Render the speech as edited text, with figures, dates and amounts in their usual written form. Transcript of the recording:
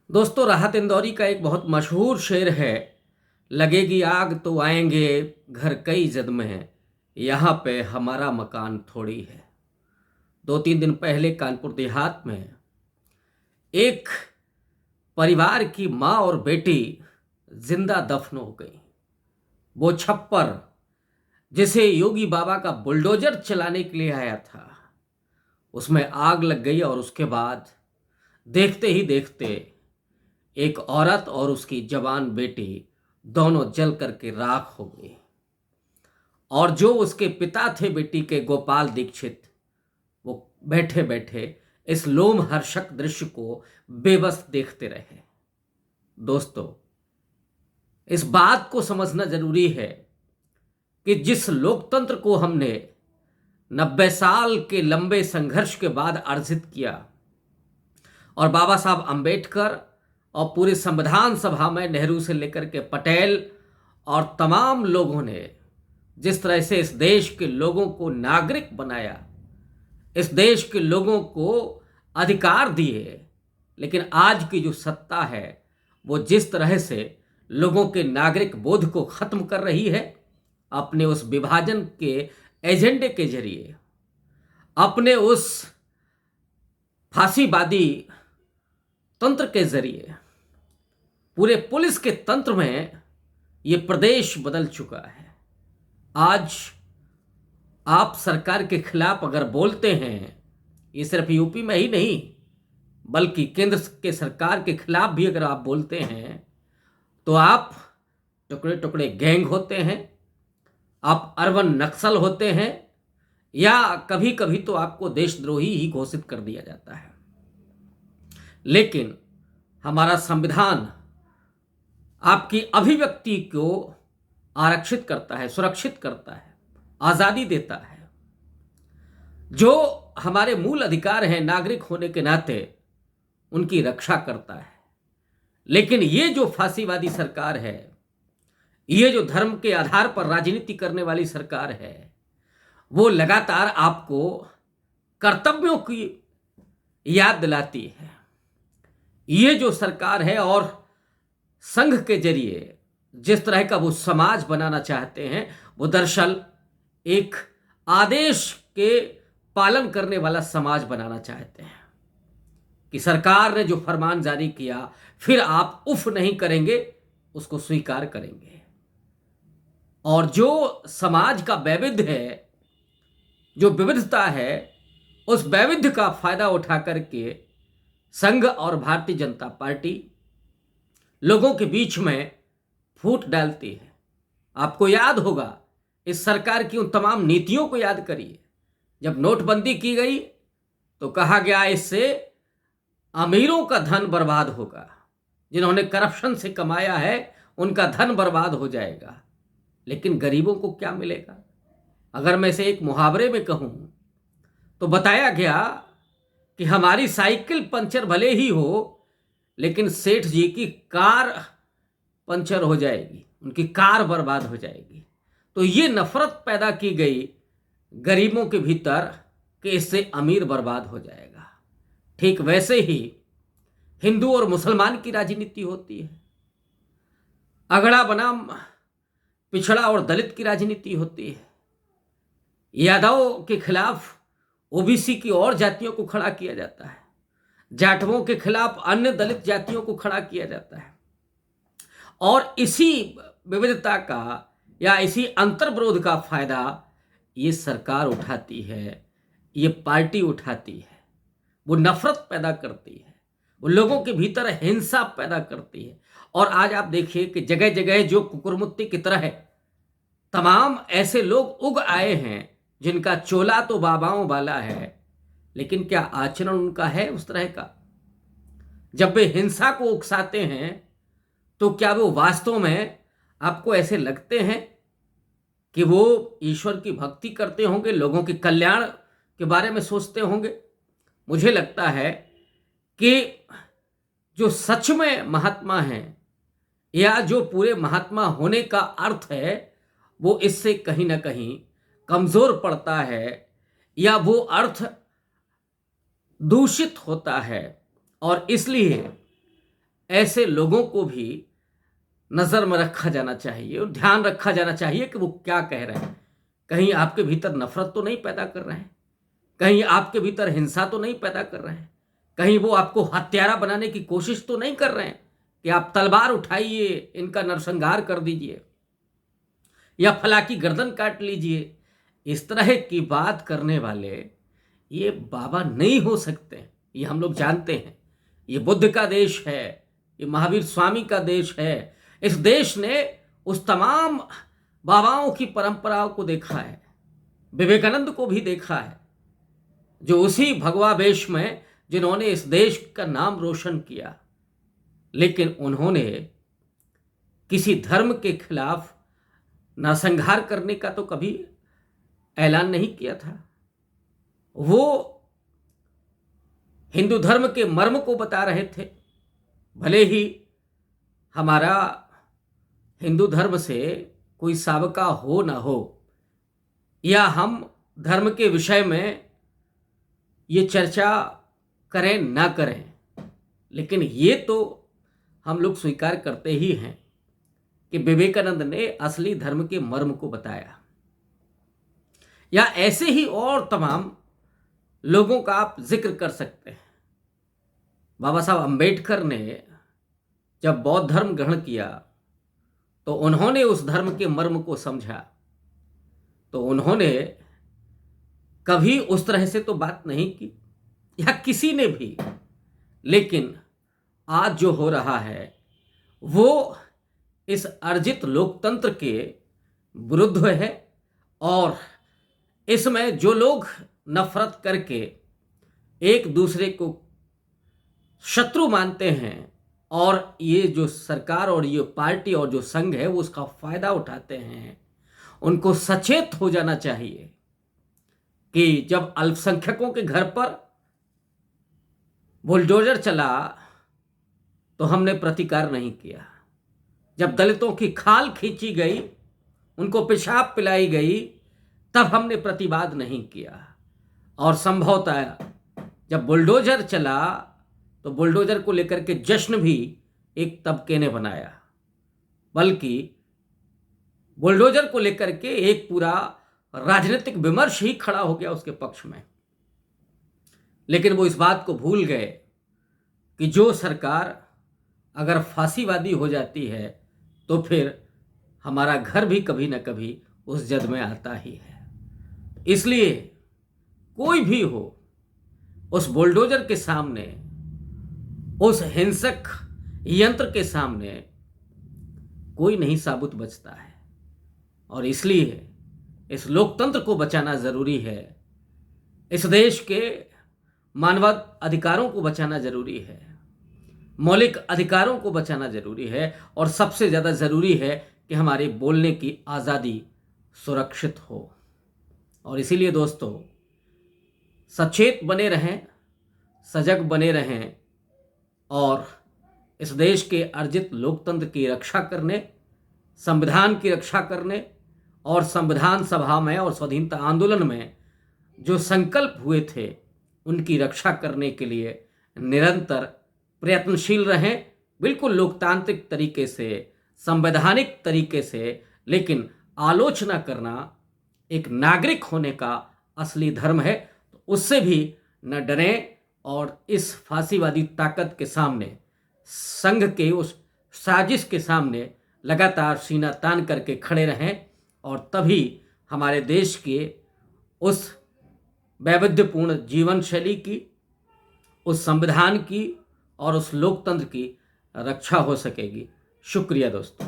दोस्तों, राहत इंदौरी का एक बहुत मशहूर शेर है। लगेगी आग तो आएंगे घर कई जद में है, यहाँ पे हमारा मकान थोड़ी है। 2-3 दिन पहले कानपुर देहात में एक परिवार की माँ और बेटी जिंदा दफन हो गई। वो छप्पर जिसे योगी बाबा का बुलडोजर चलाने के लिए आया था, उसमें आग लग गई और उसके बाद देखते ही देखते एक औरत और उसकी जवान बेटी दोनों जल करके राख हो गई। और जो उसके पिता थे बेटी के, गोपाल दीक्षित, वो बैठे बैठे इस लोमहर्षक दृश्य को बेबस देखते रहे। दोस्तों, इस बात को समझना जरूरी है कि जिस लोकतंत्र को हमने 90 साल के लंबे संघर्ष के बाद अर्जित किया और बाबा साहब अंबेडकर और पूरे संविधान सभा में नेहरू से लेकर के पटेल और तमाम लोगों ने जिस तरह से इस देश के लोगों को नागरिक बनाया, इस देश के लोगों को अधिकार दिए, लेकिन आज की जो सत्ता है वो जिस तरह से लोगों के नागरिक बोध को खत्म कर रही है, अपने उस विभाजन के एजेंडे के जरिए, अपने उस फांसीवादी तंत्र के जरिए, पूरे पुलिस के तंत्र में ये प्रदेश बदल चुका है। आज आप सरकार के खिलाफ अगर बोलते हैं, ये सिर्फ यूपी में ही नहीं बल्कि केंद्र के सरकार के खिलाफ भी अगर आप बोलते हैं, तो आप टुकड़े टुकड़े गैंग होते हैं, आप अर्बन नक्सल होते हैं, या कभी कभी तो आपको देशद्रोही ही घोषित कर दिया जाता है। लेकिन हमारा संविधान आपकी अभिव्यक्ति को आरक्षित करता है, सुरक्षित करता है, आजादी देता है। जो हमारे मूल अधिकार हैं नागरिक होने के नाते, उनकी रक्षा करता है। लेकिन ये जो फांसीवादी सरकार है, ये जो धर्म के आधार पर राजनीति करने वाली सरकार है, वो लगातार आपको कर्तव्यों की याद दिलाती है। ये जो सरकार है और संघ के जरिए जिस तरह का वो समाज बनाना चाहते हैं, वो दरअसल एक आदेश के पालन करने वाला समाज बनाना चाहते हैं कि सरकार ने जो फरमान जारी किया, फिर आप उफ नहीं करेंगे, उसको स्वीकार करेंगे। और जो समाज का वैविध्य है, जो विविधता है, उस वैविध्य का फायदा उठा करके संघ और भारतीय जनता पार्टी लोगों के बीच में फूट डालती है। आपको याद होगा, इस सरकार की उन तमाम नीतियों को याद करिए। जब नोटबंदी की गई तो कहा गया इससे अमीरों का धन बर्बाद होगा, जिन्होंने करप्शन से कमाया है उनका धन बर्बाद हो जाएगा। लेकिन गरीबों को क्या मिलेगा? अगर मैं इसे एक मुहावरे में कहूं तो बताया गया कि हमारी साइकिल पंचर भले ही हो, लेकिन सेठ जी की कार पंचर हो जाएगी, उनकी कार बर्बाद हो जाएगी। तो ये नफरत पैदा की गई गरीबों के भीतर कि इससे अमीर बर्बाद हो जाएगा। ठीक वैसे ही हिंदू और मुसलमान की राजनीति होती है, अगड़ा बनाम पिछड़ा और दलित की राजनीति होती है, यादव के खिलाफ ओबीसी की और जातियों को खड़ा किया जाता है, जाटवों के खिलाफ अन्य दलित जातियों को खड़ा किया जाता है। और इसी विविधता का या इसी अंतर्विरोध का फायदा ये सरकार उठाती है, ये पार्टी उठाती है। वो नफरत पैदा करती है, वो लोगों के भीतर हिंसा पैदा करती है। और आज आप देखिए कि जगह जगह जो कुकुरमुत्ती की तरह है, तमाम ऐसे लोग उग आए हैं जिनका चोला तो बाबाओं वाला है, लेकिन क्या आचरण उनका है उस तरह का? जब वे हिंसा को उकसाते हैं तो क्या वो वास्तव में आपको ऐसे लगते हैं कि वो ईश्वर की भक्ति करते होंगे, लोगों के कल्याण के बारे में सोचते होंगे? मुझे लगता है कि जो सच में महात्मा हैं, या जो पूरे महात्मा होने का अर्थ है, वो इससे कहीं ना कहीं कमजोर पड़ता है, या वो अर्थ दूषित होता है। और इसलिए ऐसे लोगों को भी नज़र में रखा जाना चाहिए और ध्यान रखा जाना चाहिए कि वो क्या कह रहे हैं। कहीं आपके भीतर नफरत तो नहीं पैदा कर रहे हैं, कहीं आपके भीतर हिंसा तो नहीं पैदा कर रहे हैं, कहीं वो आपको हत्यारा बनाने की कोशिश तो नहीं कर रहे हैं कि आप तलवार उठाइए, इनका नरसंहार कर दीजिए या फला की गर्दन काट लीजिए। इस तरह की बात करने वाले ये बाबा नहीं हो सकते, ये हम लोग जानते हैं। ये बुद्ध का देश है, ये महावीर स्वामी का देश है। इस देश ने उस तमाम बाबाओं की परंपराओं को देखा है, विवेकानंद को भी देखा है, जो उसी भगवा वेश में जिन्होंने इस देश का नाम रोशन किया, लेकिन उन्होंने किसी धर्म के खिलाफ नरसंहार करने का तो कभी ऐलान नहीं किया था। वो हिंदू धर्म के मर्म को बता रहे थे। भले ही हमारा हिंदू धर्म से कोई साबका हो ना हो, या हम धर्म के विषय में ये चर्चा करें ना करें, लेकिन ये तो हम लोग स्वीकार करते ही हैं कि विवेकानंद ने असली धर्म के मर्म को बताया। या ऐसे ही और तमाम लोगों का आप जिक्र कर सकते हैं। बाबा साहब अंबेडकर ने जब बौद्ध धर्म ग्रहण किया तो उन्होंने उस धर्म के मर्म को समझा, तो उन्होंने कभी उस तरह से तो बात नहीं की, या किसी ने भी। लेकिन आज जो हो रहा है वो इस अर्जित लोकतंत्र के विरुद्ध है, और इसमें जो लोग नफरत करके एक दूसरे को शत्रु मानते हैं, और ये जो सरकार और ये पार्टी और जो संघ है वो उसका फायदा उठाते हैं, उनको सचेत हो जाना चाहिए कि जब अल्पसंख्यकों के घर पर बुलडोजर चला तो हमने प्रतिकार नहीं किया, जब दलितों की खाल खींची गई, उनको पेशाब पिलाई गई, तब हमने प्रतिवाद नहीं किया। और संभवतः जब बुलडोजर चला तो बुलडोजर को लेकर के जश्न भी एक तबके ने बनाया, बल्कि बुलडोजर को लेकर के एक पूरा राजनीतिक विमर्श ही खड़ा हो गया उसके पक्ष में। लेकिन वो इस बात को भूल गए कि जो सरकार अगर फांसीवादी हो जाती है तो फिर हमारा घर भी कभी ना कभी उस जद में आता ही है। इसलिए कोई भी हो, उस बुलडोजर के सामने, उस हिंसक यंत्र के सामने कोई नहीं साबुत बचता है। और इसलिए इस लोकतंत्र को बचाना जरूरी है, इस देश के मानव अधिकारों को बचाना जरूरी है, मौलिक अधिकारों को बचाना जरूरी है, और सबसे ज़्यादा ज़रूरी है कि हमारे बोलने की आज़ादी सुरक्षित हो। और इसीलिए दोस्तों, सचेत बने रहें, सजग बने रहें, और इस देश के अर्जित लोकतंत्र की रक्षा करने, संविधान की रक्षा करने, और संविधान सभा में और स्वाधीनता आंदोलन में जो संकल्प हुए थे उनकी रक्षा करने के लिए निरंतर प्रयत्नशील रहें, बिल्कुल लोकतांत्रिक तरीके से, संवैधानिक तरीके से। लेकिन आलोचना करना एक नागरिक होने का असली धर्म है, तो उससे भी न डरें, और इस फांसीवादी ताकत के सामने, संघ के उस साजिश के सामने लगातार सीना तान करके खड़े रहें, और तभी हमारे देश के उस वैविध्यपूर्ण जीवन शैली की, उस संविधान की और उस लोकतंत्र की रक्षा हो सकेगी। शुक्रिया दोस्तों।